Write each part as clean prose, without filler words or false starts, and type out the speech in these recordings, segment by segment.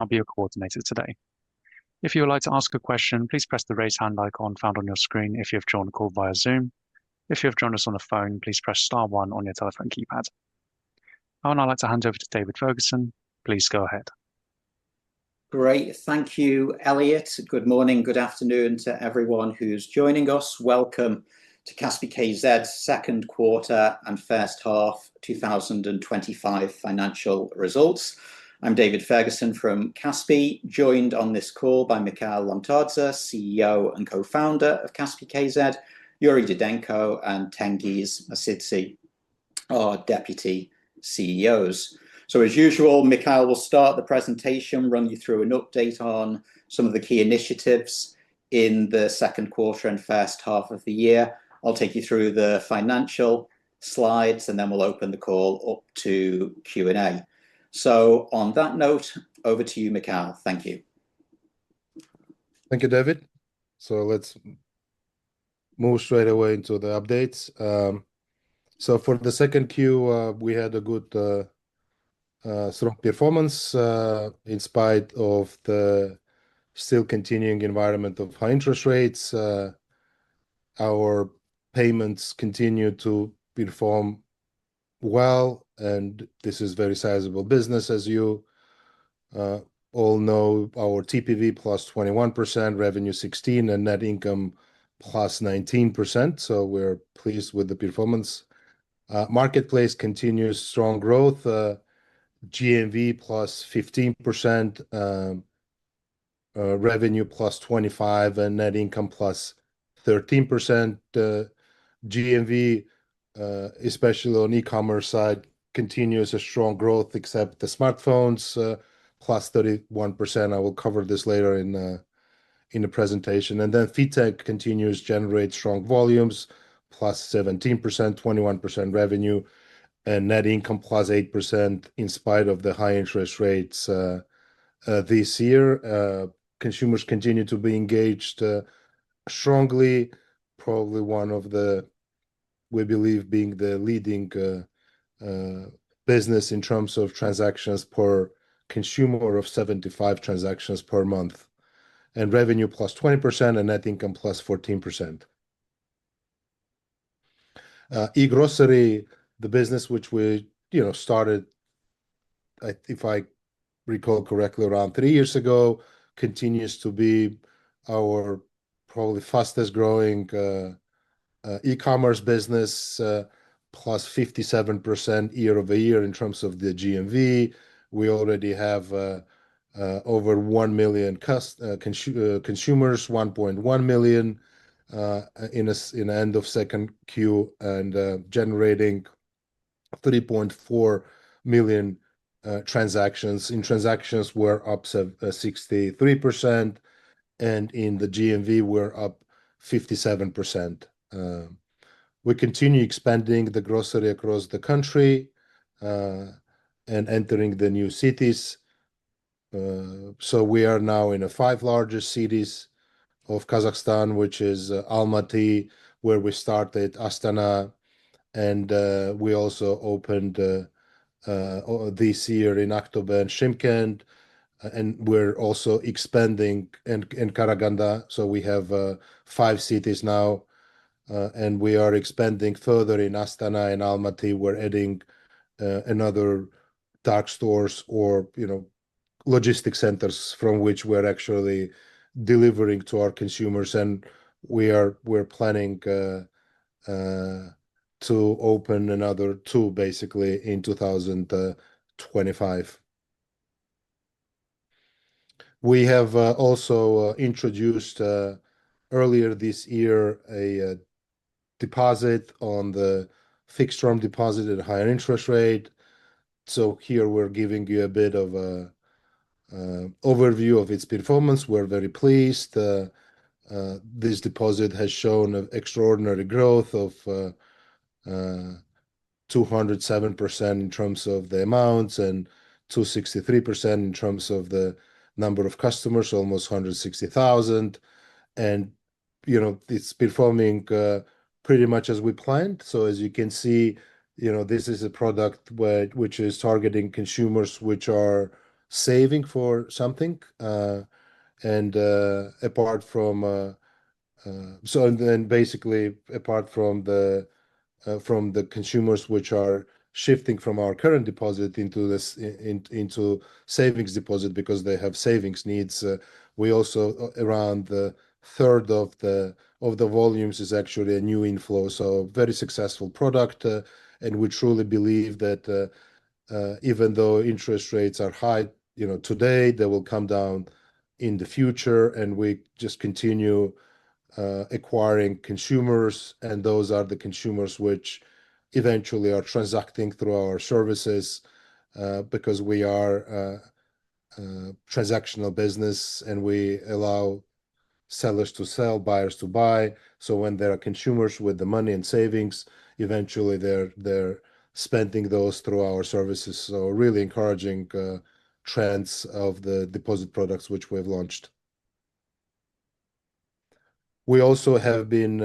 I'll be your coordinator today. If you would like to ask a question, please press the raise hand icon found on your screen if you have joined the call via Zoom. If you have joined us on the phone, please press star one on your telephone keypad. I would now like to hand over to David Ferguson. Please go ahead. Great. Thank you, Elliot. Good morning, good afternoon to everyone who's joining us. Welcome to Kaspi.kz's second quarter and first half 2025 financial results. I'm David Ferguson from Kaspi, joined on this call by Mikhail Lomtadze, CEO and co-founder of Kaspi.kz, Yuri Didenko and Tengiz Mosidze, our deputy CEOs. So as usual, Mikhail will start the presentation, run you through an update on some of the key initiatives in the second quarter and first half of the year. I'll take you through the financial slides and then we'll open the call up to Q&A. So on that note, over to you, Mikhail. Thank you. Thank you, David. So let's move straight away into the updates. So for the second Q, we had a good strong performance in spite of the still continuing environment of high interest rates. Our payments continue to perform well, and this is very sizable business. As you all know, our TPV plus 21%, revenue 16%, and net income plus 19%. So we're pleased with the performance. Marketplace continues strong growth. GMV plus 15%, revenue plus 25%, and net income plus 13%. GMV, especially on e-commerce side, continues a strong growth, except the smartphones, plus 31%. I will cover this later in the presentation. And then FinTech continues to generate strong volumes, plus 17%, 21% revenue, and net income plus 8% in spite of the high interest rates this year. Consumers continue to be engaged strongly, probably one of the, we believe, being the leading business in terms of transactions per consumer of 75 transactions per month, and revenue plus 20% and net income plus 14%. E-grocery, the business which we started, if I recall correctly, around 3 years ago, continues to be our probably fastest growing e-commerce business, plus 57% year over year in terms of the GMV. We already have over 1 million consumers, 1.1 million in the end of second Q, and generating 3.4 million transactions. In transactions, we're up 63%, and in the GMV, we're up 57%. We continue expanding the grocery across the country and entering the new cities. So we are now in the 5 largest cities of Kazakhstan, which is Almaty, where we started, Astana, and we also opened this year in October and Shymkent, and we're also expanding in Karaganda. So we have 5 cities now, and we are expanding further in Astana and Almaty. We're adding another dark stores or logistics centers from which we're actually delivering to our consumers, and we're planning to open another 2 basically in 2025. We have also introduced earlier this year a deposit on the fixed term deposit at a higher interest rate. So here we're giving you a bit of a overview of its performance. We're very pleased. This deposit has shown an extraordinary growth of 207% in terms of the amounts and 263% in terms of the number of customers, almost 160,000. And it's performing pretty much as we planned. So as you can see, this is a product which is targeting consumers which are saving for something. And apart from and then basically apart from the consumers which are shifting from our current deposit into into savings deposit because they have savings needs. We also around the third of the volumes is actually a new inflow. So very successful product, and we truly believe that even though interest rates are high, today they will come down in the future, and we just continue acquiring consumers, and those are the consumers which eventually are transacting through our services because we are transactional business and we allow sellers to sell, buyers to buy. So when there are consumers with the money and savings, eventually they're spending those through our services. So really encouraging trends of the deposit products which we've launched. We also have been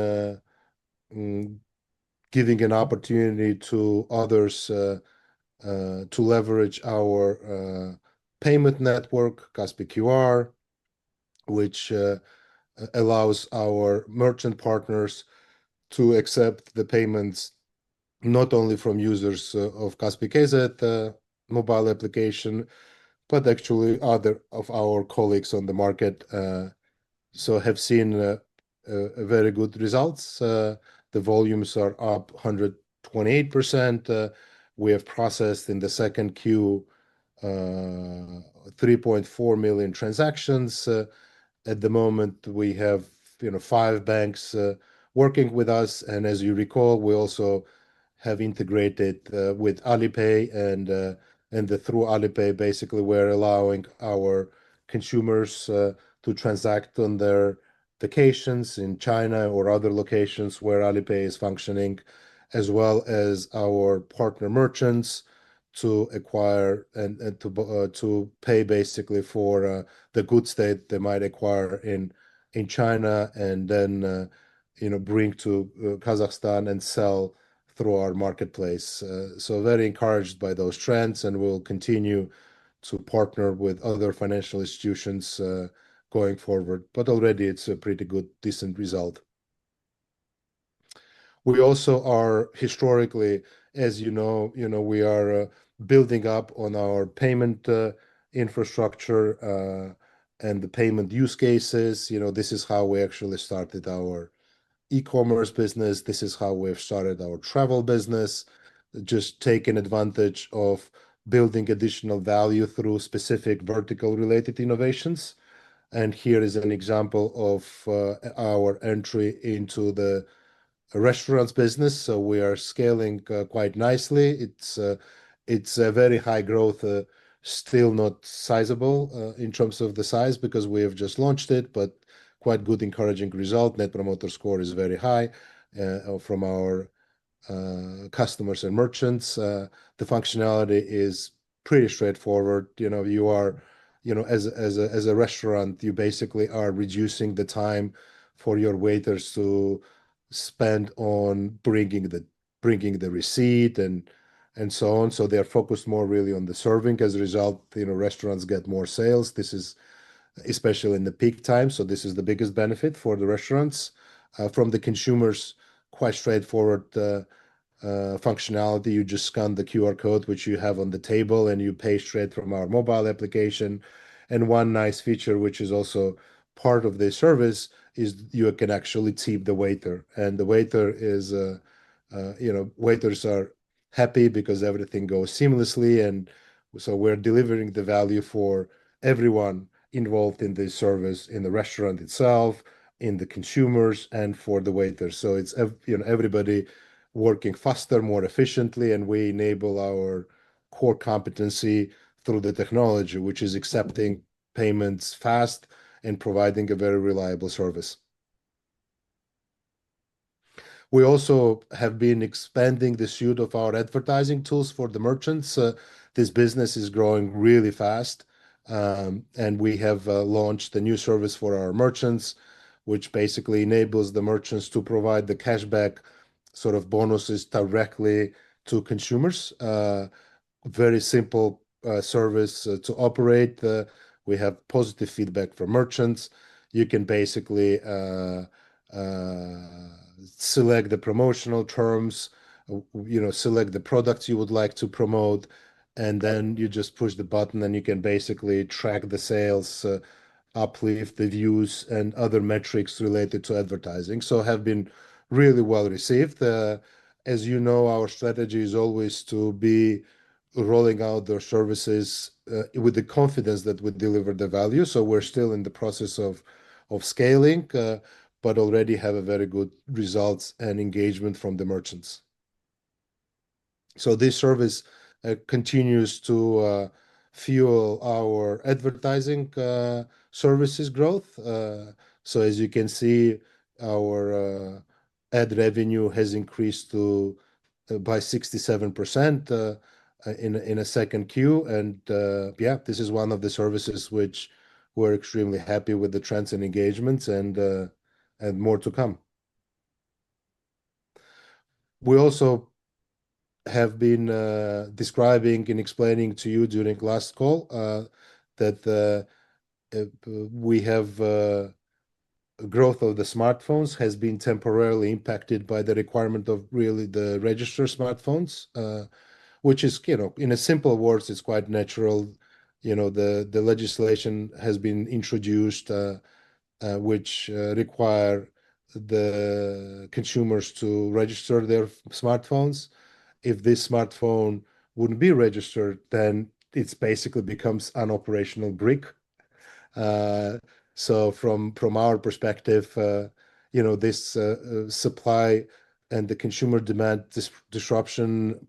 giving an opportunity to others to leverage our payment network, Kaspi QR, which allows our merchant partners to accept the payments not only from users of Kaspi.kz mobile application, but actually other of our colleagues on the market. So have seen very good results. The volumes are up 128%. We have processed in the second Q 3.4 million transactions. At the moment, we have 5 banks working with us, and as you recall, we also have integrated with Alipay, and through Alipay, basically, we're allowing our consumers to transact on their vacations in China or other locations where Alipay is functioning, as well as our partner merchants to acquire and to pay basically for the goods that they might acquire in China and then bring to Kazakhstan and sell through our marketplace. So very encouraged by those trends, and we'll continue to partner with other financial institutions going forward. But already it's a pretty good, decent result. We also are historically, as you know, we are building up on our payment infrastructure and the payment use cases. This is how we actually started our e-commerce business. This is how we've started our travel business, just taking advantage of building additional value through specific vertical related innovations. And here is an example of our entry into the restaurants business. So we are scaling quite nicely. It's a very high growth, still not sizable in terms of the size because we have just launched it, but quite good, encouraging result. Net Promoter Score is very high from our customers and merchants. The functionality is pretty straightforward. You are, as a restaurant, you basically are reducing the time for your waiters to spend on bringing the receipt and so on. So they're focused more really on the serving. As a result, restaurants get more sales. This is especially in the peak time. So this is the biggest benefit for the restaurants. From the consumers, quite straightforward functionality. You just scan the QR code, which you have on the table, and you pay straight from our mobile application. And one nice feature, which is also part of the service, is you can actually tip the waiter. And the waiter is, waiters are happy because everything goes seamlessly. And so we're delivering the value for everyone involved in the service, in the restaurant itself, in the consumers, and for the waiters. So it's everybody working faster, more efficiently, and we enable our core competency through the technology, which is accepting payments fast and providing a very reliable service. We also have been expanding the suite of our advertising tools for the merchants. This business is growing really fast. And we have launched a new service for our merchants, which basically enables the merchants to provide the cashback sort of bonuses directly to consumers. Very simple service to operate. We have positive feedback from merchants. You can basically select the promotional terms, select the products you would like to promote, and then you just push the button and you can basically track the sales, uplift, the views, and other metrics related to advertising. So have been really well received. As you know, our strategy is always to be rolling out their services with the confidence that we deliver the value. So we're still in the process of scaling, but already have a very good results and engagement from the merchants. So this service continues to fuel our advertising services growth. So as you can see, our ad revenue has increased by 67% in a second Q. And yeah, this is one of the services which we're extremely happy with the trends and engagements, and more to come. We also have been describing and explaining to you during last call that we have growth of the smartphones has been temporarily impacted by the requirement of really the register smartphones, which is, in a simple words, it's quite natural. The legislation has been introduced, which require the consumers to register their smartphones. If this smartphone wouldn't be registered, then it basically becomes an operational brick. So from our perspective, this supply and the consumer demand disruption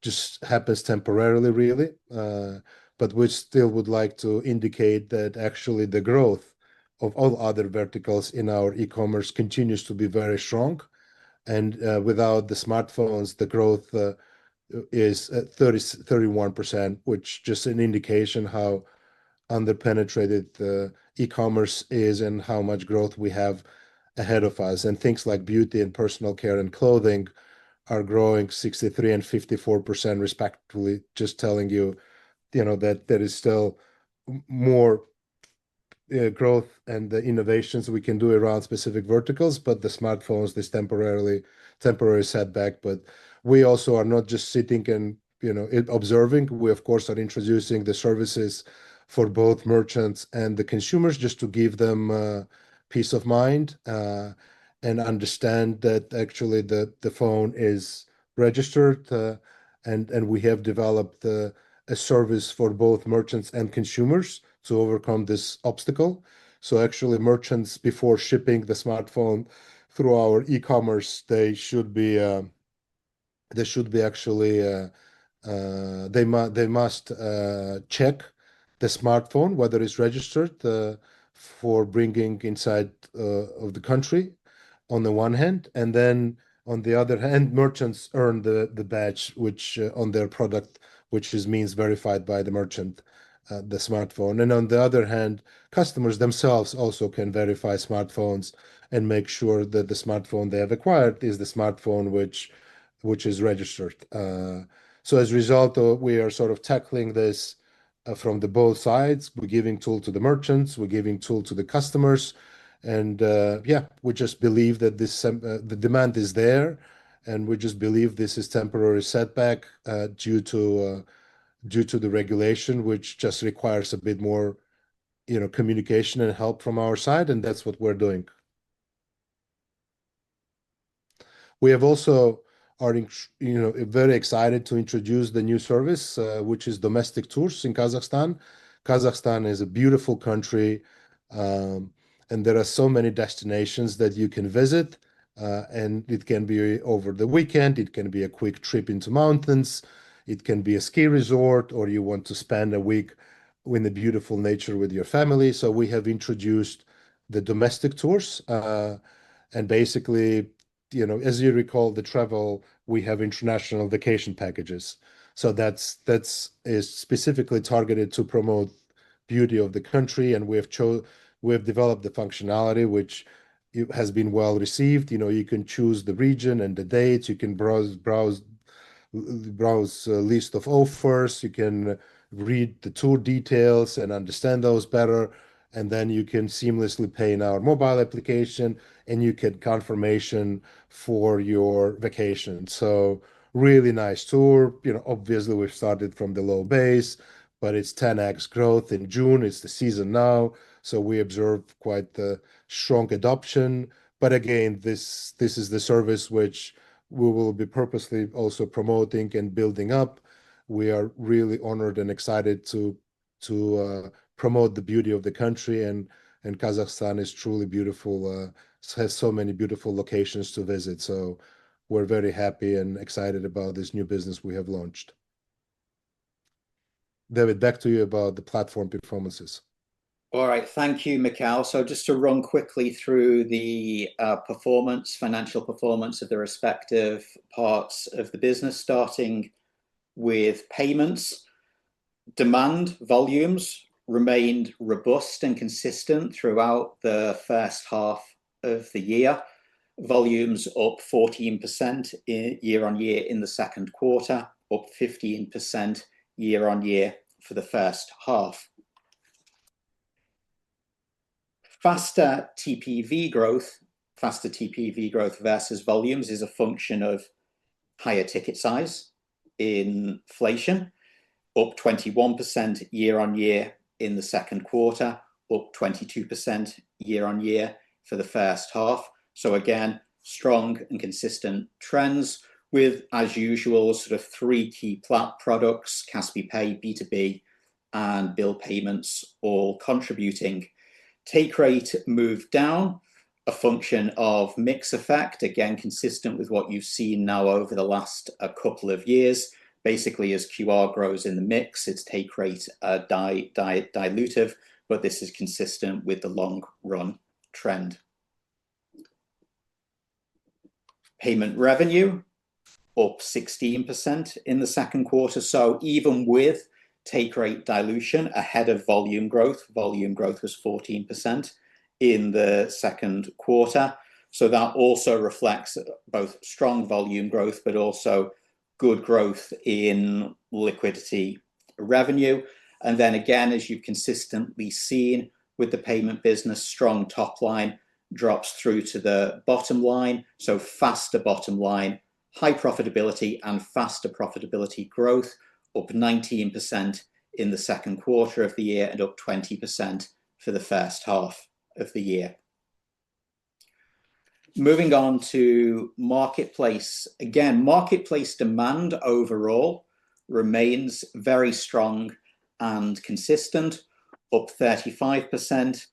just happens temporarily, really. But we still would like to indicate that actually the growth of all other verticals in our e-commerce continues to be very strong. And without the smartphones, the growth is at 31%, which just an indication how underpenetrated e-commerce is and how much growth we have ahead of us. And things like beauty and personal care and clothing are growing 63 and 54% respectively, just telling you, that there is still more growth and the innovations we can do around specific verticals, but the smartphones, this temporary setback. But we also are not just sitting and observing. We of course are introducing the services for both merchants and the consumers just to give them peace of mind and understand that actually the phone is registered, and we have developed a service for both merchants and consumers to overcome this obstacle. So actually merchants, before shipping the smartphone through our e-commerce, they must check the smartphone whether it's registered for bringing inside of the country on the one hand, and then on the other hand, merchants earn the badge which on their product, which means verified by the merchant, the smartphone. And on the other hand, customers themselves also can verify smartphones and make sure that the smartphone they have acquired is the smartphone which is registered. So as a result, we are sort of tackling this from the both sides. We're giving tool to the merchants, we're giving tool to the customers, and yeah, we just believe that the demand is there, and we just believe this is temporary setback due to the regulation, which just requires a bit more, communication and help from our side, and that's what we're doing. We have also are very excited to introduce the new service, which is domestic tours in Kazakhstan. Kazakhstan is a beautiful country, and there are so many destinations that you can visit, and it can be over the weekend, it can be a quick trip into mountains, it can be a ski resort, or you want to spend a week in the beautiful nature with your family. So we have introduced the domestic tours, and basically, as you recall, the travel, we have international vacation packages. So that's is specifically targeted to promote beauty of the country, and we have developed the functionality which has been well received. You can choose the region and the dates. You can browse browse a list of offers, you can read the tour details and understand those better, and then you can seamlessly pay in our mobile application and you get confirmation for your vacation. So really nice tour. Obviously we've started from the low base, but it's 10x growth in June. It's the season now, so we observe quite the strong adoption. But again, this is the service which we will be purposely also promoting and building up. We are really honored and excited to promote the beauty of the country, and Kazakhstan is truly beautiful. Has so many beautiful locations to visit. So we're very happy and excited about this new business we have launched. David, back to you about the platform performances. All right, thank you, Mikhail. So just to run quickly through the financial performance of the respective parts of the business, starting with payments. Demand volumes remained robust and consistent throughout the first half of the year. Volumes up 14% year on year in the second quarter, up 15% year on year for the first half. Faster TPV growth versus volumes is a function of higher ticket size, inflation, up 21% year on year in the second quarter, up 22% year on year for the first half. So again, strong and consistent trends with, as usual, sort of three key products, Kaspi Pay, B2B, and bill payments all contributing. Take rate moved down, a function of mix effect, again, consistent with what you've seen now over the last couple of years. Basically, as QR grows in the mix, its take rate dilutive, but this is consistent with the long run trend. Payment revenue up 16% in the second quarter. So even with take rate dilution ahead of volume growth was 14% in the second quarter. So that also reflects both strong volume growth, but also good growth in liquidity revenue. And then again, as you've consistently seen with the payment business, strong top line drops through to the bottom line. So faster bottom line, high profitability and faster profitability growth, up 19% in the second quarter of the year and up 20% for the first half of the year. Moving on to marketplace. Again, marketplace demand overall remains very strong and consistent, up 35%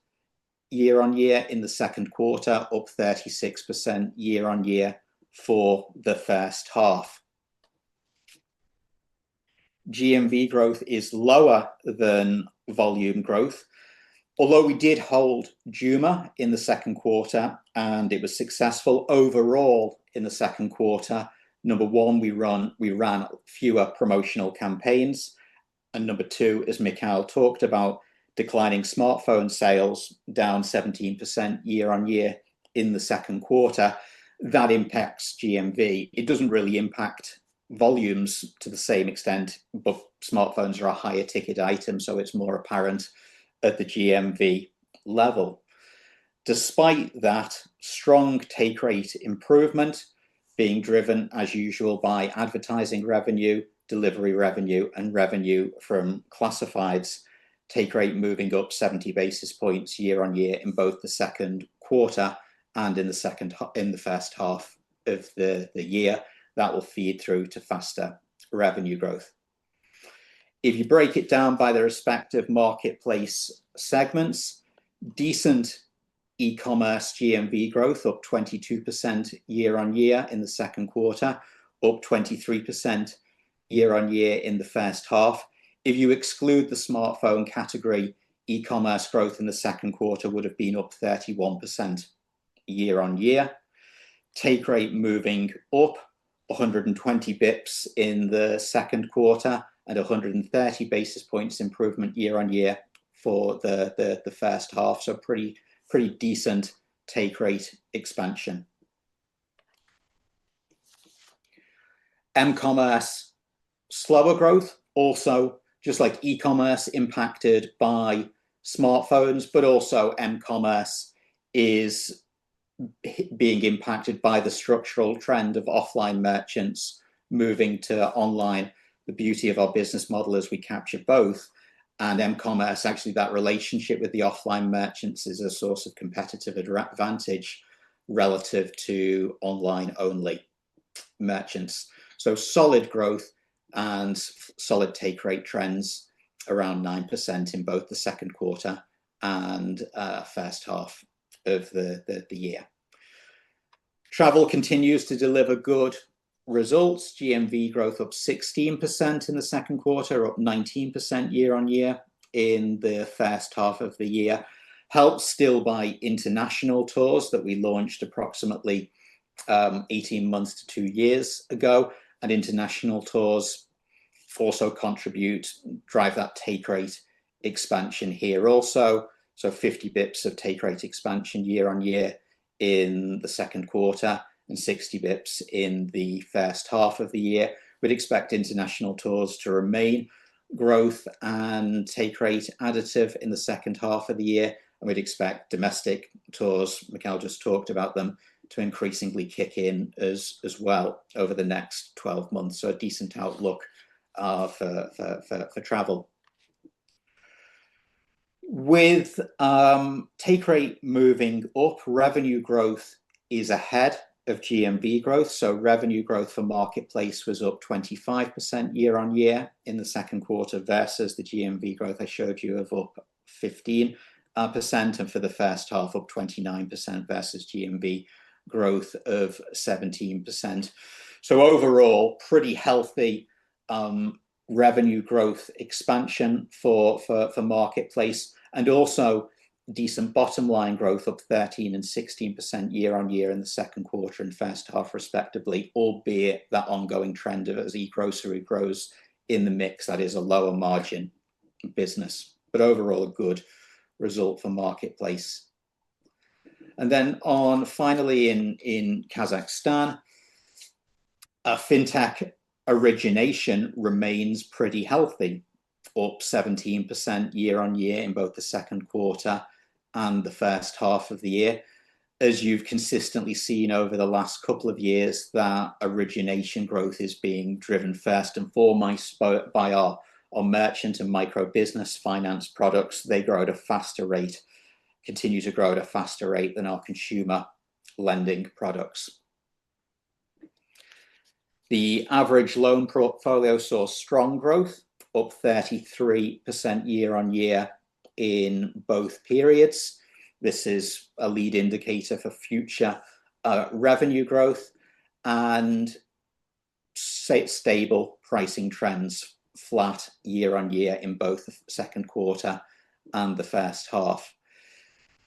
year on year in the second quarter, up 36% year on year for the first half. GMV growth is lower than volume growth, although we did hold Juma in the second quarter and it was successful overall in the second quarter. Number one, we ran fewer promotional campaigns, and number two, as Mikhail talked about, declining smartphone sales down 17% year on year in the second quarter. That impacts GMV. It doesn't really impact volumes to the same extent, but smartphones are a higher ticket item, so it's more apparent at the GMV level. Despite that, strong take rate improvement being driven as usual by advertising revenue, delivery revenue, and revenue from classifieds. Take rate moving up 70 basis points year on year in both the second quarter and in the first half of the year. That will feed through to faster revenue growth. If you break it down by the respective marketplace segments, decent e-commerce GMV growth, up 22% year on year in the second quarter, up 23% year on year in the first half. If you exclude the smartphone category, e-commerce growth in the second quarter would have been up 31% year on year. Take rate moving up 120 bips in the second quarter and 130 basis points improvement year on year for the first half. So pretty decent take rate expansion. M-commerce, slower growth, also just like e-commerce impacted by smartphones, but also M-commerce is being impacted by the structural trend of offline merchants moving to online. The beauty of our business model is we capture both, and M-commerce, actually that relationship with the offline merchants is a source of competitive advantage relative to online only merchants. So solid growth and solid take rate trends, around 9% in both the second quarter and first half of the year. Travel continues to deliver good results. GMV growth up 16% in the second quarter, up 19% year on year in the first half of the year. Helped still by international tours that we launched approximately 18 months to 2 years ago. And international tours also drive that take rate expansion here also. So 50 bips of take rate expansion year on year in the second quarter and 60 bips in the first half of the year. We'd expect international tours to remain growth and take rate additive in the second half of the year. And we'd expect domestic tours, Mikhail just talked about them, to increasingly kick in as well over the next 12 months. So a decent outlook for travel. With take rate moving up, revenue growth is ahead of GMV growth. So revenue growth for marketplace was up 25% year on year in the second quarter versus the GMV growth I showed you of up 15%, and for the first half up 29% versus GMV growth of 17%. So overall, pretty healthy revenue growth expansion for marketplace, and also decent bottom line growth, up 13% and 16% year on year in the second quarter and first half respectively, albeit that ongoing trend of as e-grocery grows in the mix, that is a lower margin business, but overall a good result for marketplace. And then finally in Kazakhstan, fintech origination remains pretty healthy, up 17% year on year in both the second quarter and the first half of the year. As you've consistently seen over the last couple of years, that origination growth is being driven first and foremost by our merchant and micro business finance products. They grow at a faster rate, continue to grow at a faster rate than our consumer lending products. The average loan portfolio saw strong growth, up 33% year on year in both periods. This is a lead indicator for future revenue growth, and stable pricing trends, flat year on year in both the second quarter and the first half.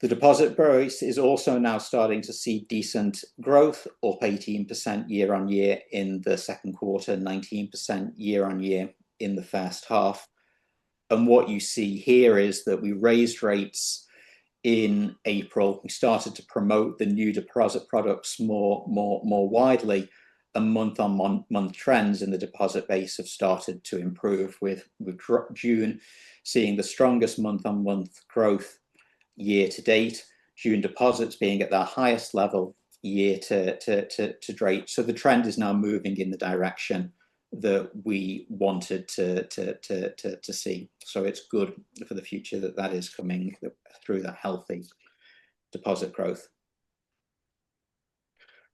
The deposit base is also now starting to see decent growth, up 18% year on year in the second quarter, 19% year on year in the first half. And what you see here is that we raised rates in April. We started to promote the new deposit products more widely, and month on month trends in the deposit base have started to improve, with June seeing the strongest month on month growth year to date, June deposits being at their highest level year to date. So the trend is now moving in the direction that we wanted to see. So it's good for the future that is coming through that healthy deposit growth.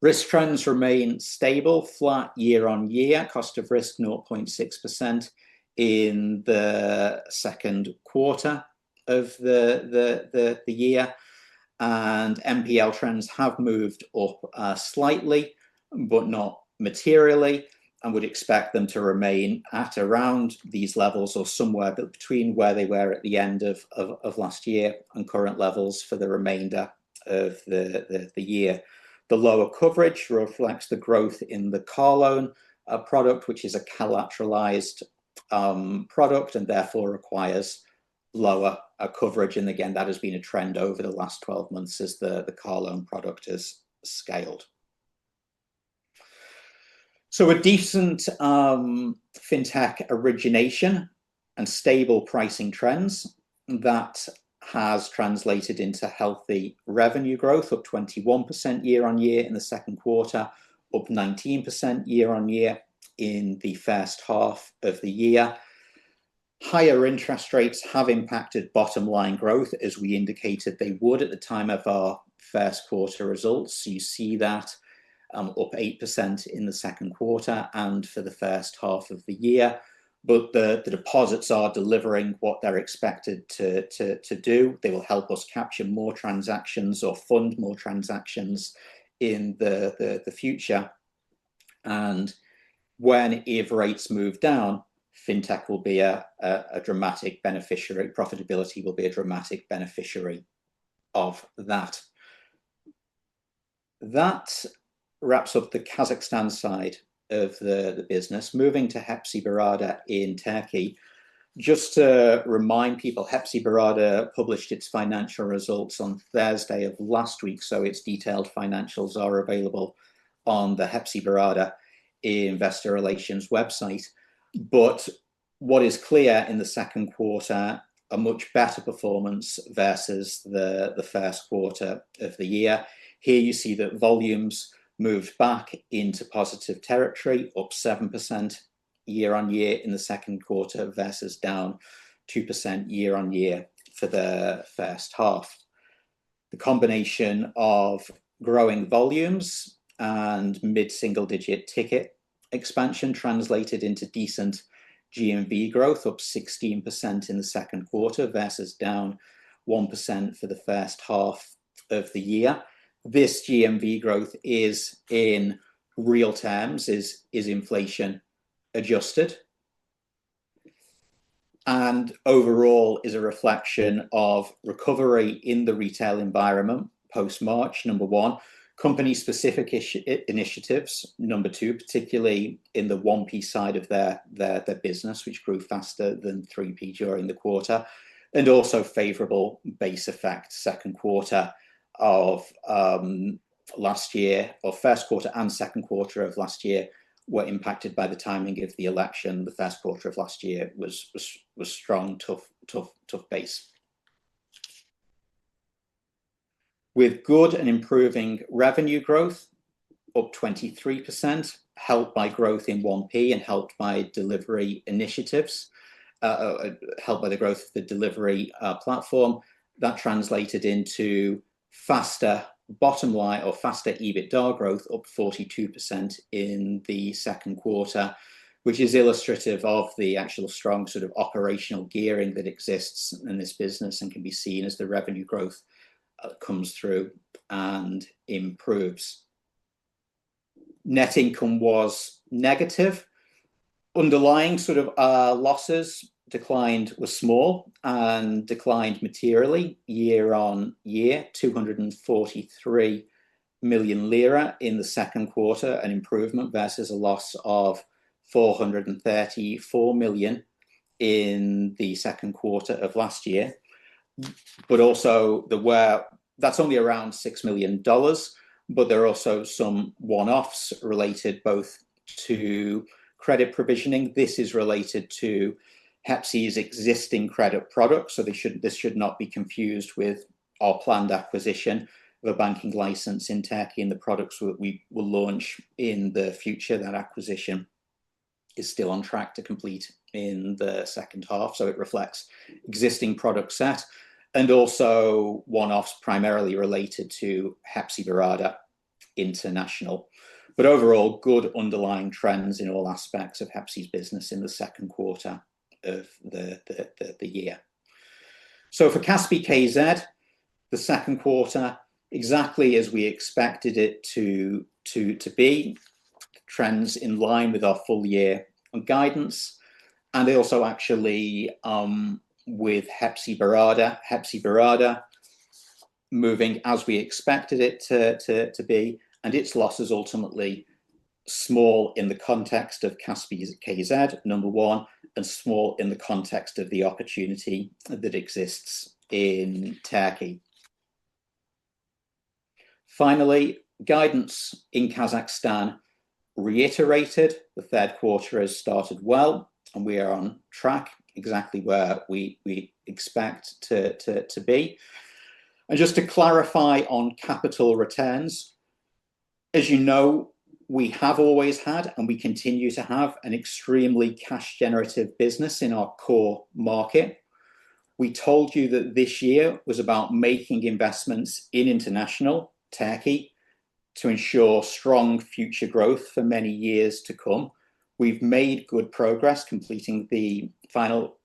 Risk trends remain stable, flat year on year. Cost of risk 0.6% in the second quarter of the year, and NPL trends have moved up slightly, but not materially, and would expect them to remain at around these levels or somewhere between where they were at the end of last year and current levels for the remainder of the year. The lower coverage reflects the growth in the car loan product, which is a collateralized product and therefore requires lower coverage. And again, that has been a trend over the last 12 months as the car loan product has scaled. So a decent fintech origination and stable pricing trends that has translated into healthy revenue growth, up 21% year on year in the second quarter, up 19% year on year in the first half of the year. Higher interest rates have impacted bottom line growth, as we indicated they would at the time of our first quarter results. You see that up 8% in the second quarter and for the first half of the year. But the deposits are delivering what they're expected to do. They will help us capture more transactions or fund more transactions in the future. And if rates move down, fintech will be a dramatic beneficiary. Profitability will be a dramatic beneficiary of that. That wraps up the Kazakhstan side of the business. Moving to Hepsiburada in Turkey. Just to remind people, Hepsiburada published its financial results on Thursday of last week, so its detailed financials are available on the Hepsiburada Investor Relations website. But what is clear in the second quarter, a much better performance versus the first quarter of the year. Here you see that volumes moved back into positive territory, up 7% year on year in the second quarter versus down 2% year on year for the first half. The combination of growing volumes and mid-single digit ticket expansion translated into decent GMV growth, up 16% in the second quarter versus down 1% for the first half of the year. This GMV growth is in real terms, is inflation adjusted, and overall is a reflection of recovery in the retail environment post-March, number one, company-specific initiatives, number two, particularly in the 1P side of their business, which grew faster than 3P during the quarter, and also favourable base effect. Second quarter of last year, or first quarter and second quarter of last year, were impacted by the timing of the election. The first quarter of last year was strong, tough base. With good and improving revenue growth, up 23%, helped by growth in 1P and helped by delivery initiatives, helped by the growth of the delivery platform. That translated into faster bottom line or faster EBITDA growth, up 42% in the second quarter, which is illustrative of the actual strong sort of operational gearing that exists in this business and can be seen as the revenue growth comes through and improves. Net income was negative. Underlying sort of losses was small and declined materially year on year, 243 million lira in the second quarter, an improvement versus a loss of 434 million in the second quarter of last year. But also that's only around $6 million, but there are also some one-offs related both to credit provisioning. This is related to Hepsi's existing credit products, so this should not be confused with our planned acquisition of a banking license in Turkey and the products that we will launch in the future. That acquisition is still on track to complete in the second half, so it reflects existing product set and also one-offs primarily related to Hepsiburada International. But overall, good underlying trends in all aspects of Hepsi's business in the second quarter of the year. So for Kaspi.kz, the second quarter, exactly as we expected it to be, trends in line with our full year guidance, and also actually with Hepsiburada moving as we expected it to be, and its losses ultimately small in the context of Kaspi.kz, number one, and small in the context of the opportunity that exists in Turkey. Finally, guidance in Kazakhstan reiterated, the third quarter has started well, and we are on track exactly where we expect to be. And just to clarify on capital returns, as you know, we have always had and we continue to have an extremely cash generative business in our core market. We told you that this year was about making investments in international, Turkey, to ensure strong future growth for many years to come. We've made good progress completing the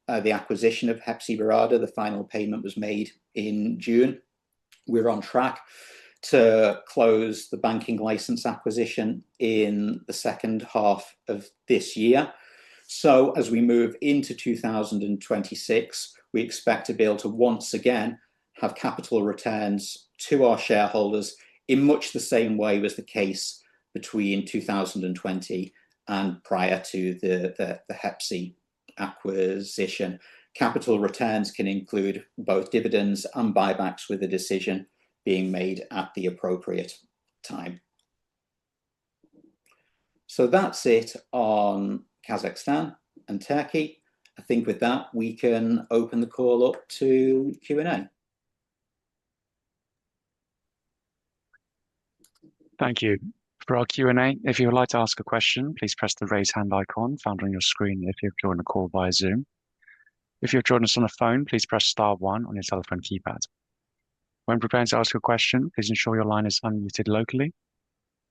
acquisition of Hepsiburada. The final payment was made in June. We're on track to close the banking license acquisition in the second half of this year. So as we move into 2026, we expect to be able to once again have capital returns to our shareholders in much the same way was the case between 2020 and prior to the Hepsi acquisition. Capital returns can include both dividends and buybacks, with a decision being made at the appropriate time. So that's it on Kazakhstan and Turkey. I think with that, we can open the call up to Q&A. Thank you. For our Q&A, if you would like to ask a question, please press the raise hand icon found on your screen if you've joined the call via Zoom. If you've joined us on a phone, please press star one on your telephone keypad. When preparing to ask a question, please ensure your line is unmuted locally.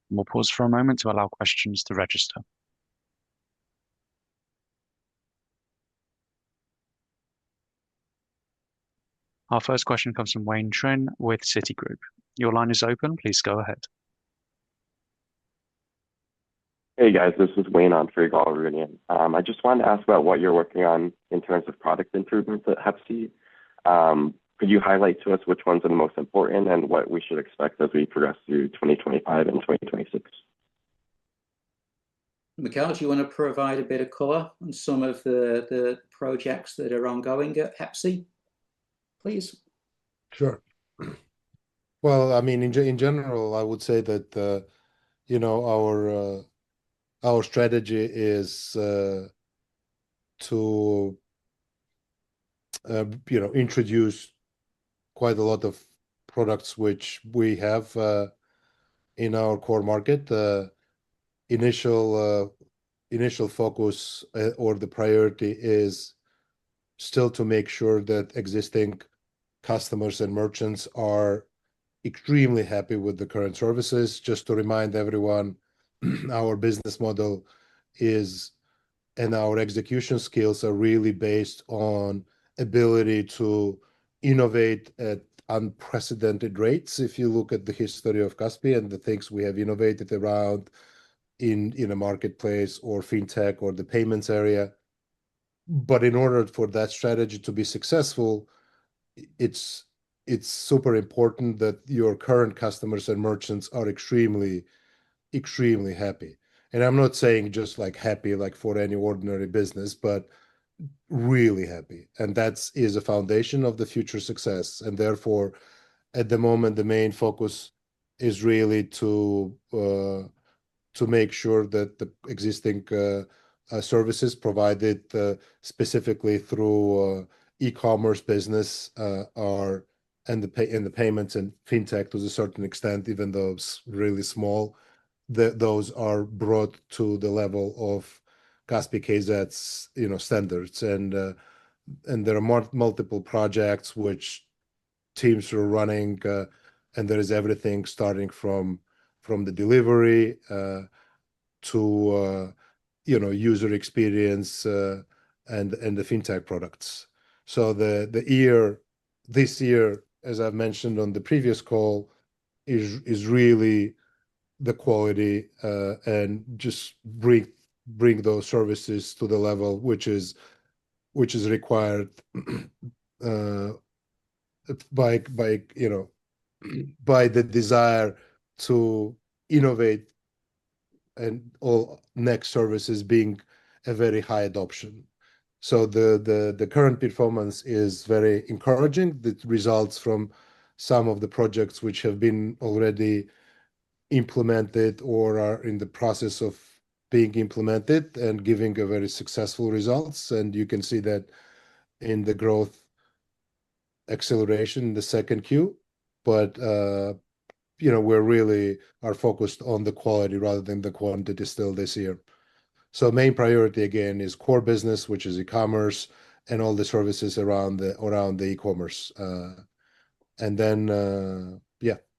And we'll pause for a moment to allow questions to register. Our first question comes from Wayne Trin with Citigroup. Your line is open. Please go ahead. Hey guys, this is Wayne on for Ygal Arounian. I just wanted to ask about what you're working on in terms of product improvements at Hepsi. Could you highlight to us which ones are the most important and what we should expect as we progress through 2025 and 2026? Mikhail, do you want to provide a bit of color on some of the projects that are ongoing at Hepsi, please? Sure. Well, I mean, in general, I would say that our strategy is to introduce quite a lot of products which we have in our core market. Initial focus or the priority is still to make sure that existing customers and merchants are extremely happy with the current services. Just to remind everyone, our business model is, and our execution skills are really based on ability to innovate at unprecedented rates. If you look at the history of Kaspi and the things we have innovated around in a marketplace or fintech or the payments area. But in order for that strategy to be successful, it's super important that your current customers and merchants are extremely happy. And I'm not saying just like happy like for any ordinary business, but really happy. And that is a foundation of the future success. And therefore, at the moment, the main focus is really to make sure that the existing services provided specifically through e-commerce business and the payments and fintech to a certain extent, even though it's really small, those are brought to the level of Kaspi.kz's standards. And there are multiple projects which teams are running, and there is everything starting from the delivery to user experience and the fintech products. So this year, as I've mentioned on the previous call, is really the quality and just bring those services to the level which is required by the desire to innovate and all next services being a very high adoption. So the current performance is very encouraging. It results from some of the projects which have been already implemented or are in the process of being implemented and giving a very successful results. And you can see that in the growth acceleration in the second Q. But we're really are focused on the quality rather than the quantity still this year. So main priority again is core business, which is e-commerce and all the services around the e-commerce. And then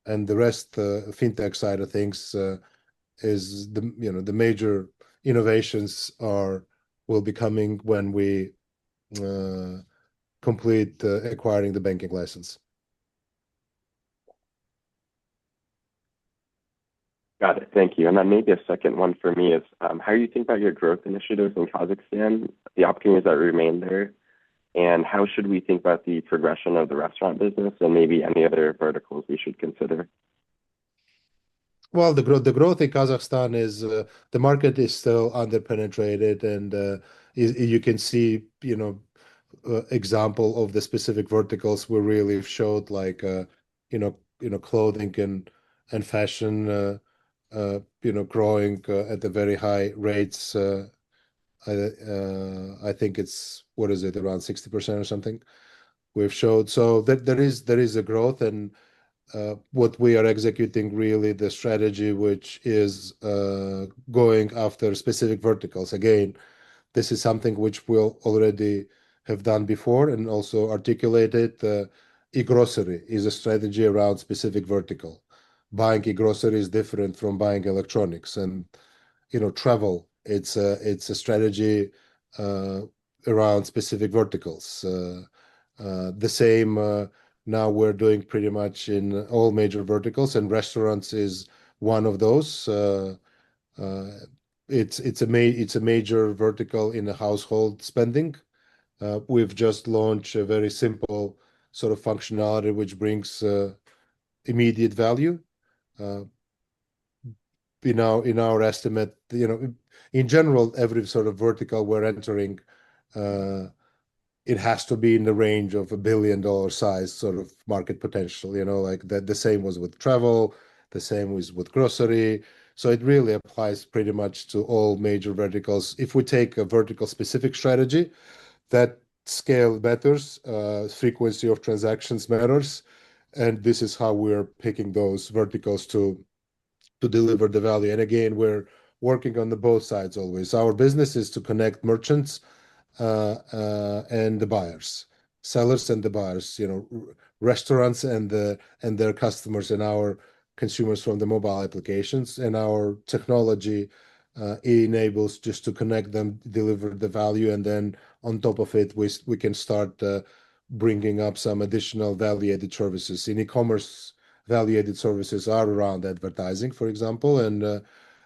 and the rest, fintech side of things is the major innovations will be coming when we complete acquiring the banking license. Got it. Thank you. And then maybe a second one for me is how do you think about your growth initiatives in Kazakhstan, the opportunities that remain there, and how should we think about the progression of the restaurant business and maybe any other verticals we should consider? Well, the growth in Kazakhstan is the market is still underpenetrated, and you can see example of the specific verticals we really showed, like clothing and fashion growing at the very high rates. I think it's, what is it, around 60% or something we've showed. So that there is a growth, and what we are executing really the strategy, which is going after specific verticals. Again, this is something which we'll already have done before and also articulated. E-grocery is a strategy around specific vertical. Buying e-grocery is different from buying electronics, and travel. It's a strategy around specific verticals. The same now we're doing pretty much in all major verticals, and restaurants is one of those. It's a major vertical in the household spending. We've just launched a very simple sort of functionality which brings immediate value. In our estimate, in general, every sort of vertical we're entering, it has to be in the range of $1 billion size sort of market potential. Like that. The same was with travel, the same was with grocery. So it really applies pretty much to all major verticals. If we take a vertical specific strategy, that scale matters, frequency of transactions matters, and this is how we're picking those verticals to deliver the value. And again, we're working on the both sides always. Our business is to connect merchants and the buyers, sellers and the buyers, restaurants and their customers and our consumers from the mobile applications. And our technology enables just to connect them, deliver the value, and then on top of it, we can start bringing up some additional value-added services. In e-commerce, value-added services are around advertising, for example, and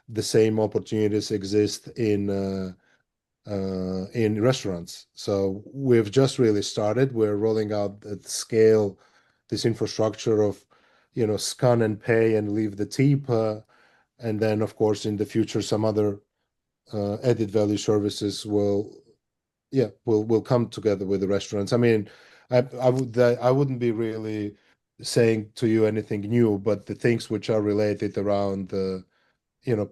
the same opportunities exist in restaurants. So we've just really started. We're rolling out at scale this infrastructure of, scan and pay and leave the tip, and then of course in the future some other added value services will come together with the restaurants. I mean, I wouldn't be really saying to you anything new, but the things which are related around in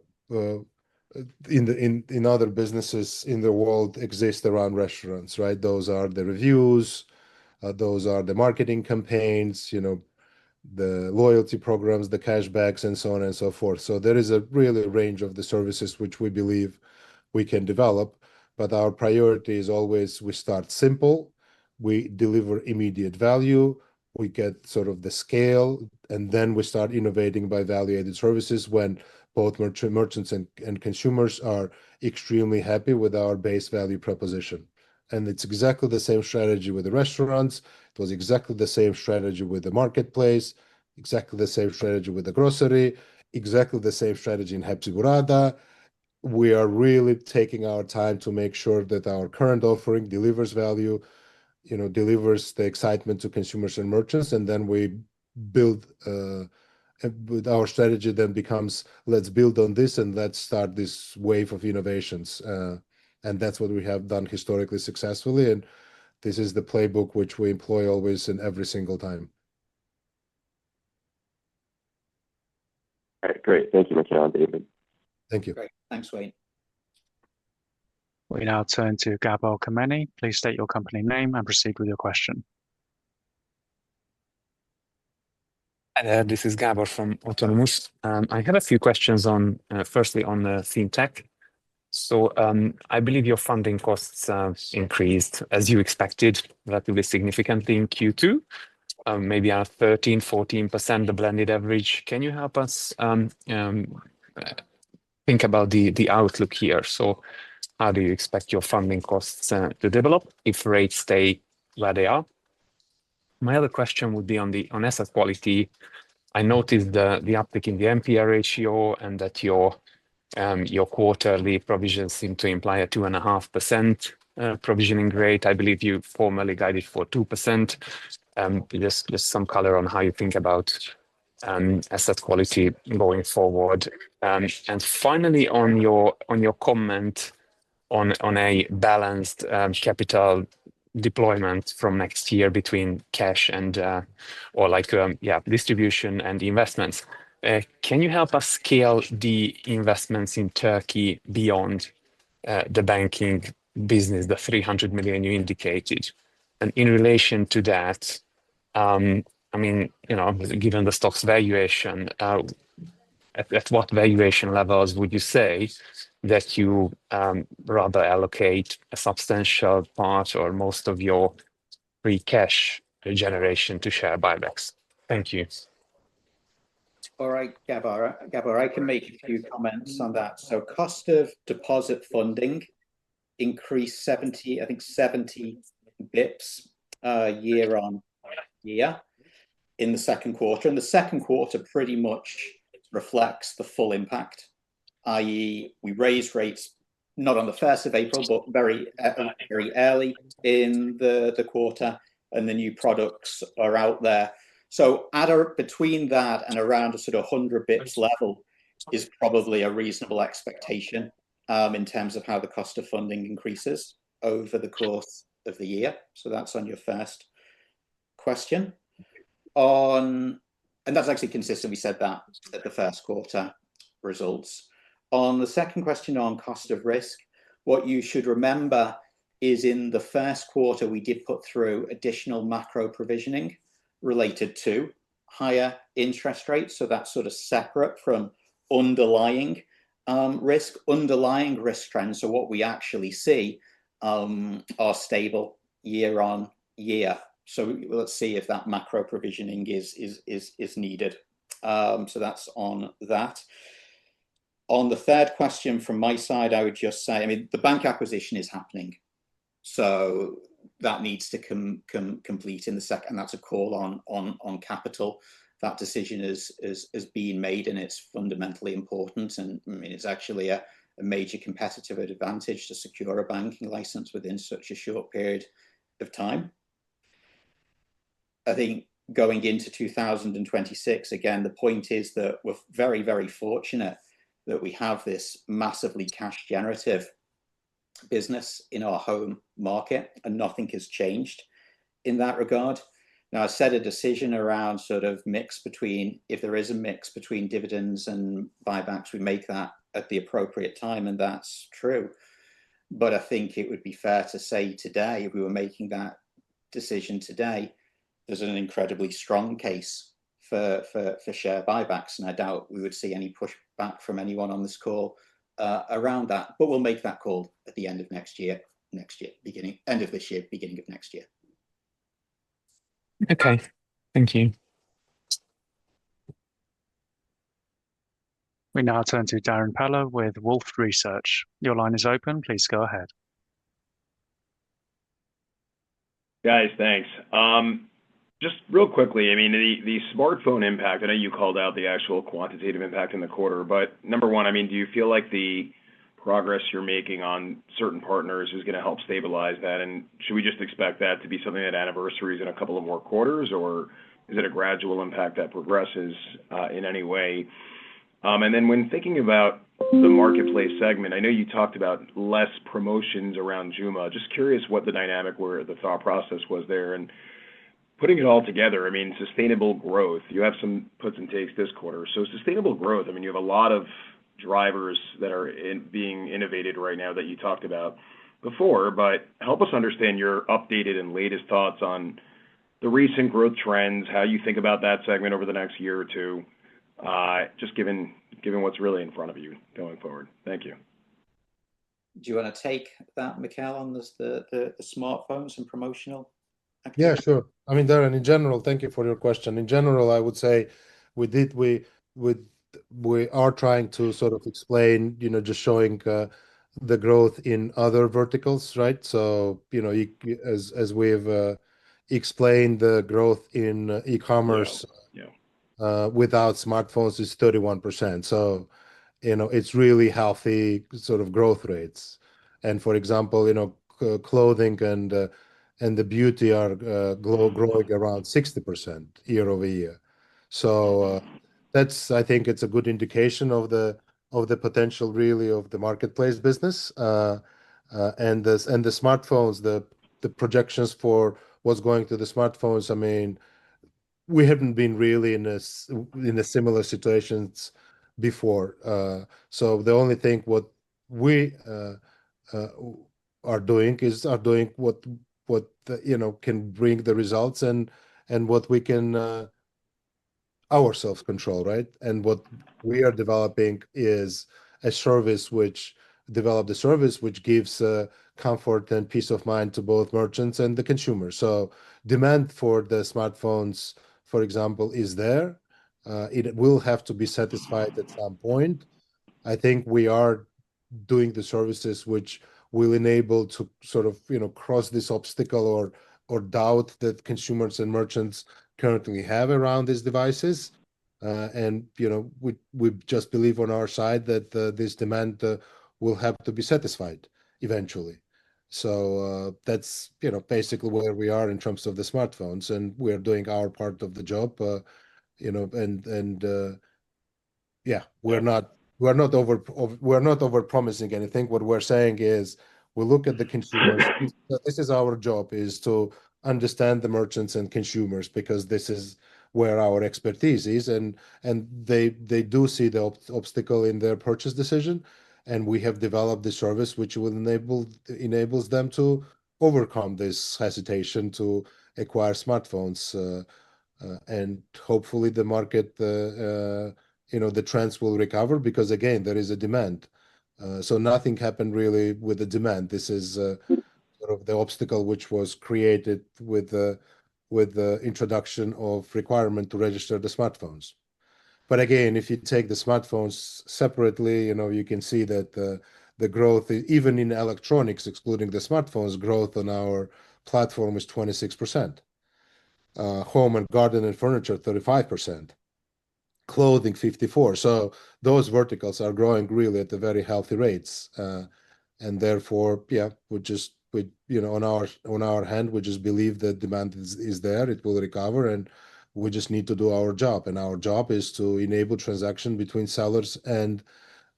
other businesses in the world exist around restaurants, right? Those are the reviews, those are the marketing campaigns, the loyalty programs, the cashbacks, and so on and so forth. So there is a really range of the services which we believe we can develop, but our priority is always we start simple, we deliver immediate value, we get sort of the scale, and then we start innovating by value-added services when both merchants and consumers are extremely happy with our base value proposition. And it's exactly the same strategy with the restaurants. It was exactly the same strategy with the marketplace, exactly the same strategy with the grocery, exactly the same strategy in Hepsiburada. We are really taking our time to make sure that our current offering delivers value, delivers the excitement to consumers and merchants, and then we build with our strategy then becomes, let's build on this and let's start this wave of innovations. And that's what we have done historically successfully. And this is the playbook which we employ always and every single time. All right, great. Thank you, Mikhail and David. Thank you. Great. Thanks, Wayne. We now turn to Gabor Kameni. Please state your company name and proceed with your question. Hi there, this is Gabor from Autonomous. I have a few questions on, firstly, on fintech. So I believe your funding costs increased, as you expected, relatively significantly in Q2, maybe around 13-14%, the blended average. Can you help us think about the outlook here? So how do you expect your funding costs to develop if rates stay where they are? My other question would be on asset quality. I noticed the uptick in the NPL ratio and that your quarterly provisions seem to imply a 2.5% provisioning rate. I believe you formally guided for 2%. Just some color on how you think about asset quality going forward. And finally, on your comment on a balanced capital deployment from next year between cash and distribution and investments. Can you help us scale the investments in Turkey beyond the banking business, the 300 million you indicated? And in relation to that, given the stock's valuation, at what valuation levels would you say that you rather allocate a substantial part or most of your free cash generation to share buybacks? Thank you. All right, Gabor, I can make a few comments on that. So cost of deposit funding increased 70 bips year on year in the second quarter. And the second quarter pretty much reflects the full impact, i.e. we raised rates not on the 1st of April, but very early in the quarter, and the new products are out there. So between that and around a sort of 100 bips level is probably a reasonable expectation in terms of how the cost of funding increases over the course of the year. So that's on your first question. And that's actually consistent. We said that at the first quarter results. On the second question on cost of risk, what you should remember is in the first quarter, we did put through additional macro provisioning related to higher interest rates. So that's sort of separate from underlying risk. Underlying risk trends, so what we actually see are stable year on year. So let's see if that macro provisioning is needed. So that's on that. On the third question from my side, I would just say, the bank acquisition is happening. So that needs to complete in the second, and that's a call on capital. That decision is being made, and it's fundamentally important. And it's actually a major competitive advantage to secure a banking license within such a short period of time. I think going into 2026, again, the point is that we're very, very fortunate that we have this massively cash generative business in our home market, and nothing has changed in that regard. Now, I said a decision around sort of mix between, if there is a mix between dividends and buybacks, we make that at the appropriate time, and that's true. But I think it would be fair to say today, if we were making that decision today, there's an incredibly strong case for share buybacks, and I doubt we would see any pushback from anyone on this call around that. But we'll make that call at the end of next year, end of this year, beginning of next year. Okay, thank you. We now turn to Darren Peller with Wolfe Research. Your line is open. Please go ahead. Guys, thanks. Just real quickly, the smartphone impact, I know you called out the actual quantitative impact in the quarter, but number one, do you feel like the progress you're making on certain partners is going to help stabilize that? And should we just expect that to be something that anniversaries in a couple of more quarters, or is it a gradual impact that progresses in any way? And then when thinking about the marketplace segment, I know you talked about less promotions around Juma. Just curious what the dynamic where the thought process was there, and putting it all together, I mean, sustainable growth, you have some puts and takes this quarter. So sustainable growth, I mean, you have a lot of drivers that are being innovated right now that you talked about before, but help us understand your updated and latest thoughts on the recent growth trends, how you think about that segment over the next year or two, just given what's really in front of you going forward. Thank you. Do you want to take that, Mikhail, on the smartphones and promotional activity? Yeah, sure. I mean, Darren, in general, thank you for your question. In general, I would say we are trying to sort of explain, just showing the growth in other verticals, right? So, as we've explained, the growth in e-commerce without smartphones is 31%. So, it's really healthy sort of growth rates. And for example, clothing and the beauty are growing around 60% year over year. So I think it's a good indication of the potential really of the marketplace business. And the smartphones, the projections for what's going to the smartphones, I mean, we haven't been really in a similar situations before. So the only thing what we are doing is what can bring the results and what we can ourselves control, right? And what we are developing is a service which gives comfort and peace of mind to both merchants and the consumer. So demand for the smartphones, for example, is there. It will have to be satisfied at some point. I think we are doing the services which will enable to sort of cross this obstacle or doubt that consumers and merchants currently have around these devices. And we just believe on our side that this demand will have to be satisfied eventually. So that's basically where we are in terms of the smartphones, and we are doing our part of the job. Yeah, we're not over promising anything. What we're saying is we look at the consumers. This is our job, is to understand the merchants and consumers, because this is where our expertise is, and they do see the obstacle in their purchase decision, and we have developed the service which will enables them to overcome this hesitation to acquire smartphones, and hopefully the market, the trends will recover, because again, there is a demand. So nothing happened really with the demand. This is sort of the obstacle which was created with the introduction of requirement to register the smartphones. But again, if you take the smartphones separately, you can see that the growth, even in electronics, excluding the smartphones, growth on our platform is 26%. Home and garden and furniture, 35%. Clothing, 54%. So those verticals are growing really at the very healthy rates. And therefore, yeah, on our hand, we just believe that demand is there, it will recover, and we just need to do our job. And our job is to enable transaction between sellers and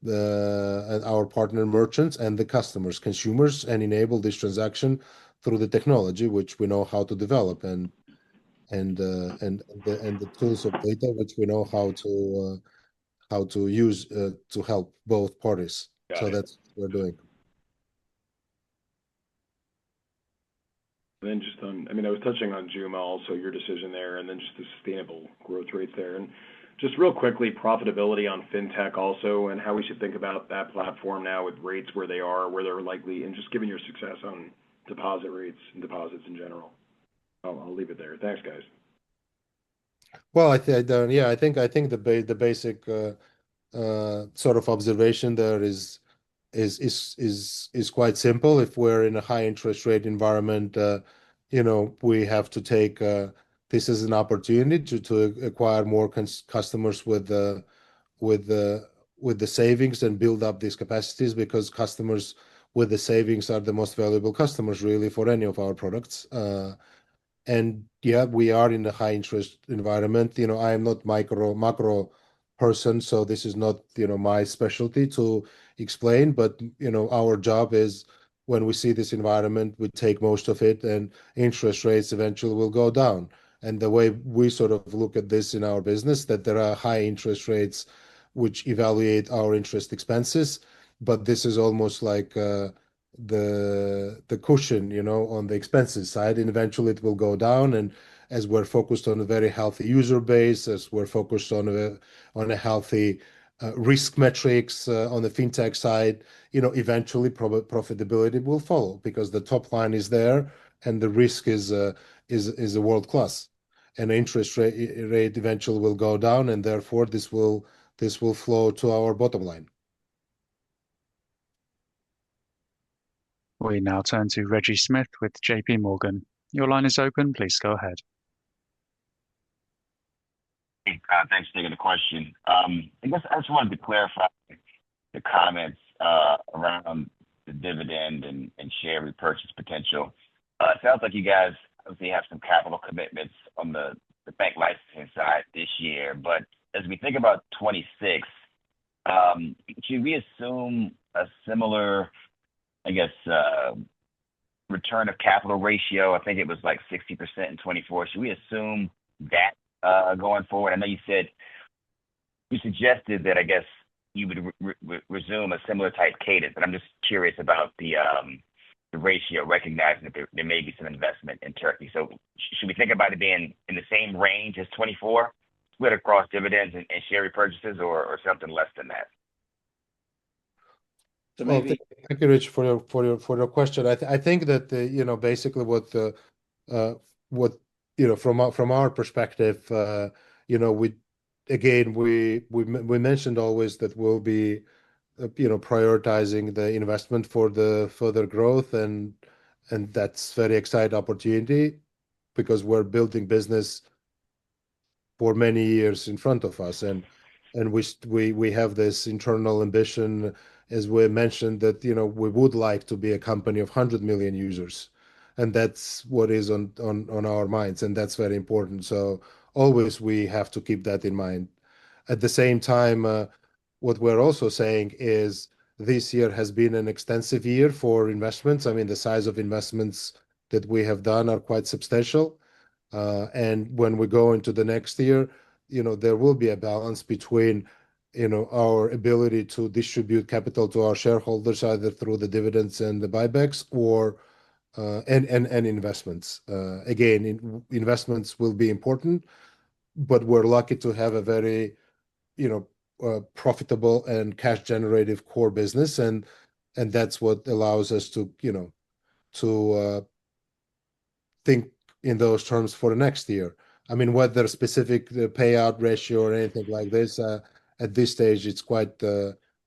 our partner merchants and the customers, consumers, and enable this transaction through the technology which we know how to develop, and the tools of data which we know how to use to help both parties. So that's what we're doing. And then just on, I mean, I was touching on Joom also, your decision there, and then just the sustainable growth rates there. And just real quickly, profitability on fintech also, and how we should think about that platform now with rates where they are, where they're likely, and just given your success on deposit rates and deposits in general. I'll leave it there. Thanks, guys. Well, I think the basic sort of observation there is quite simple. If we're in a high interest rate environment, we have to take this as an opportunity to acquire more customers with the savings and build up these capacities, because customers with the savings are the most valuable customers really for any of our products. And yeah, we are in a high interest environment. I am not macro person, so this is not, my specialty to explain, but, our job is, when we see this environment, we take most of it, and interest rates eventually will go down. And the way we sort of look at this in our business, that there are high interest rates which evaluate our interest expenses, but this is almost like the cushion, on the expenses side, and eventually it will go down. And as we're focused on a very healthy user base, as we're focused on a healthy risk metrics on the fintech side, eventually profitability will follow because the top line is there and the risk is a world class, and interest rate eventually will go down, and therefore this will flow to our bottom line. We now turn to Reggie Smith with JP Morgan. Your line is open. Please go ahead. Hey, thanks for taking the question. I guess I just wanted to clarify the comments around the dividend and share repurchase potential. It sounds like you guys obviously have some capital commitments on the bank licensing side this year, but as we think about 26, should we assume a similar, I guess, return of capital ratio? I think it was like 60% in 24. Should we assume that going forward? I know you suggested that I guess you would resume a similar type cadence, but I'm just curious about the ratio, recognizing that there may be some investment in Turkey. So should we think about it being in the same range as 24, split across dividends and share repurchases, or something less than that? So maybe thank you, Rich, for your question. I think that basically what from our perspective, we mentioned always that we'll be prioritizing the investment for the further growth, and that's very exciting opportunity because we're building business for many years in front of us, and we have this internal ambition, as we mentioned, that we would like to be a company of 100 million users, and that's what is on our minds, and that's very important. So always we have to keep that in mind. At the same time, what we're also saying is this year has been an extensive year for investments. I mean, the size of investments that we have done are quite substantial. And when we go into the next year, there will be a balance between, our ability to distribute capital to our shareholders, either through the dividends and the buybacks or and investments. Again, investments will be important, but we're lucky to have a very, profitable and cash generative core business, and that's what allows us to think in those terms for the next year. I mean, whether specific payout ratio or anything like this, at this stage, it's quite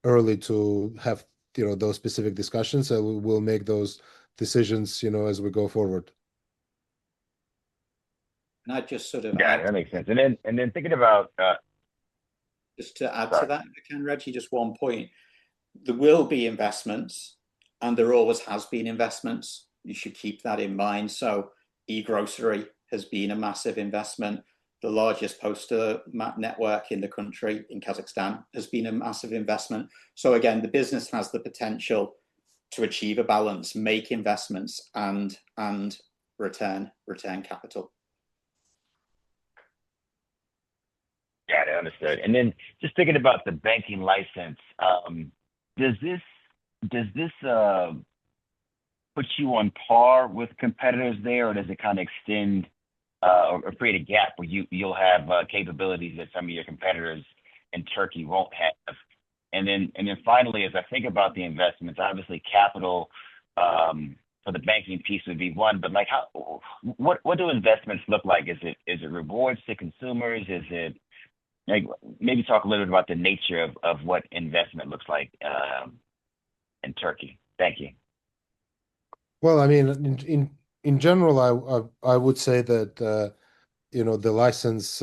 early to have those specific discussions. So we will make those decisions, as we go forward. And I just sort of Yeah, that makes sense. And then thinking about just to add to that, if I can, Reggie, just one point. There will be investments, and there always has been investments. You should keep that in mind. So e-grocery has been a massive investment. The largest poster network in the country, in Kazakhstan, has been a massive investment. So again, the business has the potential to achieve a balance, make investments, and return capital. Yeah, I understood. And then just thinking about the banking license, does this put you on par with competitors there, or does it kind of extend or create a gap where you'll have capabilities that some of your competitors in Turkey won't have? And then finally, as I think about the investments, obviously capital for the banking piece would be one, but like what do investments look like? Is it rewards to consumers? Is it like, maybe talk a little bit about the nature of what investment looks like in Turkey. Thank you. Well, I mean, in general, I would say that the license,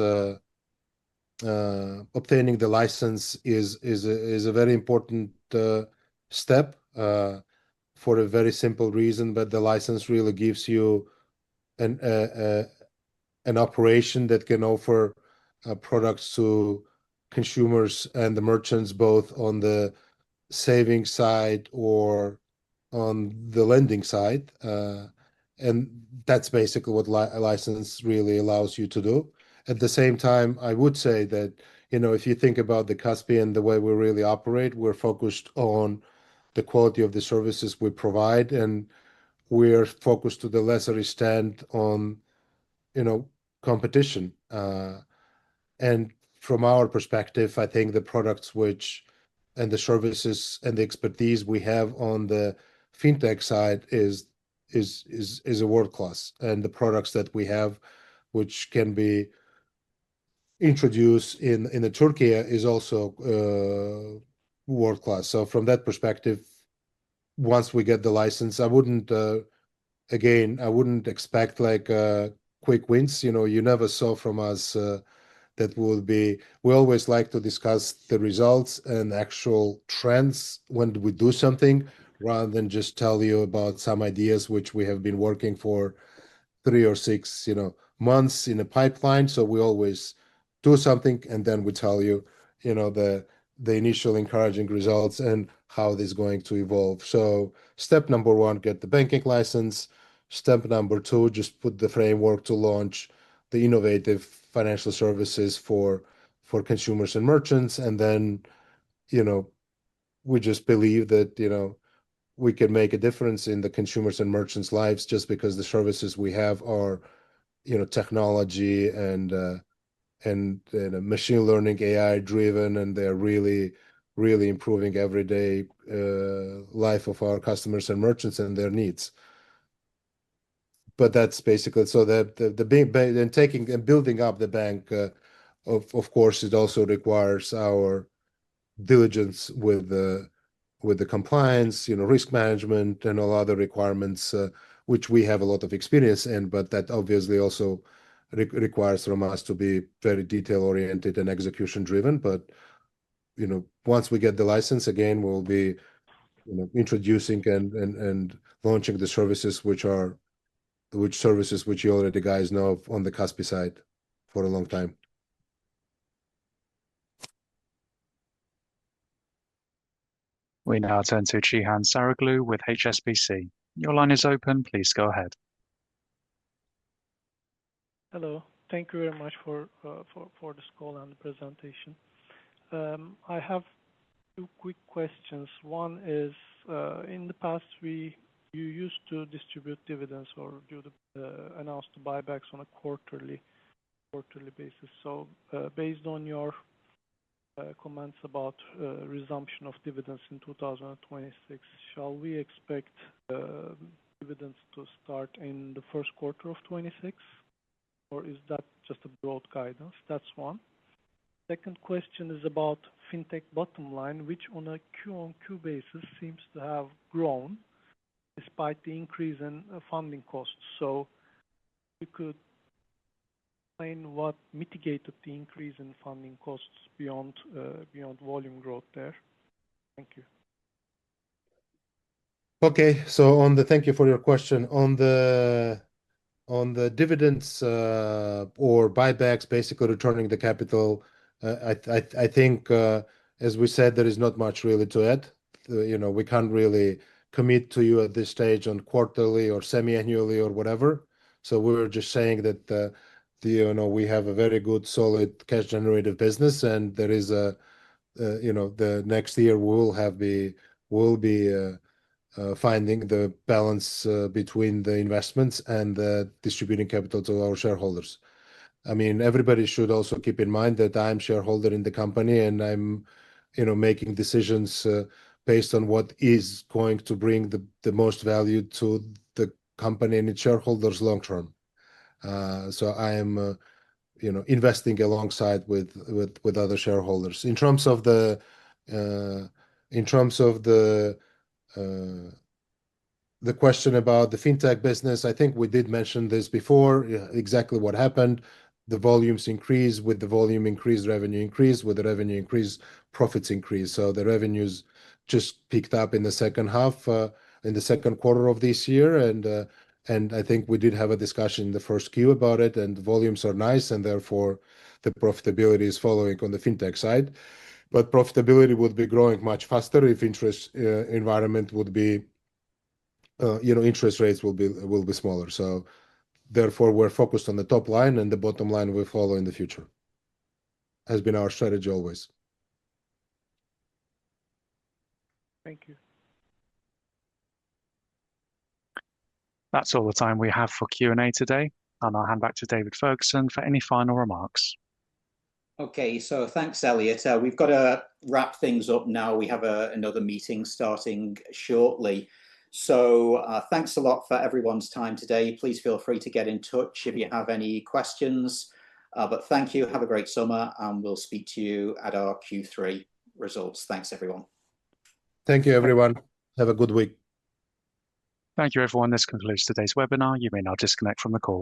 obtaining the license is a very important step for a very simple reason. But the license really gives you an operation that can offer products to consumers and the merchants, both on the saving side or on the lending side. And that's basically what a license really allows you to do. At the same time, I would say that, if you think about the Kaspi and the way we really operate, we're focused on the quality of the services we provide, and we're focused to the lesser extent on, competition. And from our perspective, I think the products and the services and the expertise we have on the fintech side is a world class, and the products that we have, which can be introduced in the Turkey, is also world class. So from that perspective, once we get the license, I wouldn't expect like quick wins. You never saw from us that we always like to discuss the results and actual trends when we do something, rather than just tell you about some ideas which we have been working for 3 or 6 months in a pipeline. So we always do something, and then we tell you the initial encouraging results and how this is going to evolve. So step number one, get the banking license. Step number two, just put the framework to launch the innovative financial services for consumers and merchants. And then we just believe that we can make a difference in the consumers and merchants' lives, just because the services we have are technology and machine learning, AI driven, and they're really really improving everyday life of our customers and merchants and their needs. But that's basically so that the big and taking and building up the bank, of course, it also requires our diligence with the compliance, risk management, and all other requirements, which we have a lot of experience in. But that obviously also requires from us to be very detail oriented and execution driven. But once we get the license, again, we'll be introducing and launching the services which you already guys know on the Kaspi side for a long time. We now turn to Cihan Saraglu with HSBC. Your line is open. Please go ahead. Hello. Thank you very much for this call and the presentation. I have two quick questions. One is, in the past, you used to distribute dividends or announce the buybacks on a quarterly basis. So, based on your comments about resumption of dividends in 2026, shall we expect dividends to start in the first quarter of 26, or is that just a broad guidance? That's one. Second question is about fintech bottom line, which on a Q-on-Q basis seems to have grown despite the increase in funding costs. So you could explain what mitigated the increase in funding costs beyond volume growth there. Thank you. Okay, so thank you for your question. On the dividends or buybacks, basically returning the capital, I think, as we said, there is not much really to add. We can't really commit to you at this stage on quarterly or semi-annually or whatever. So we're just saying that we have a very good, solid cash generative business, and there is the next year we'll be finding the balance between the investments and distributing capital to our shareholders. I mean, everybody should also keep in mind that I'm shareholder in the company, and I'm making decisions based on what is going to bring the most value to the company and its shareholders long term. So I am investing alongside with other shareholders. In terms of the question about the fintech business, I think we did mention this before. Exactly what happened. The volumes increase. With the volume increase, revenue increase. With the revenue increase, profits increase. So the revenues just picked up in the second half, in the second quarter of this year, and I think we did have a discussion in the first Q about it. And volumes are nice, and therefore the profitability is following on the fintech side. But profitability would be growing much faster if interest environment would be interest rates will be smaller. So therefore, we're focused on the top line, and the bottom line will follow in the future. Has been our strategy always. Thank you. That's all the time we have for Q&A today, and I'll hand back to David Ferguson for any final remarks. Okay, so thanks, Elliot. We've got to wrap things up now. We have another meeting starting shortly. So thanks a lot for everyone's time today. Please feel free to get in touch if you have any questions. But thank you. Have a great summer, and we'll speak to you at our Q3 results. Thanks, everyone. Thank you, everyone. Have a good week. Thank you, everyone. This concludes today's webinar. You may now disconnect from the call.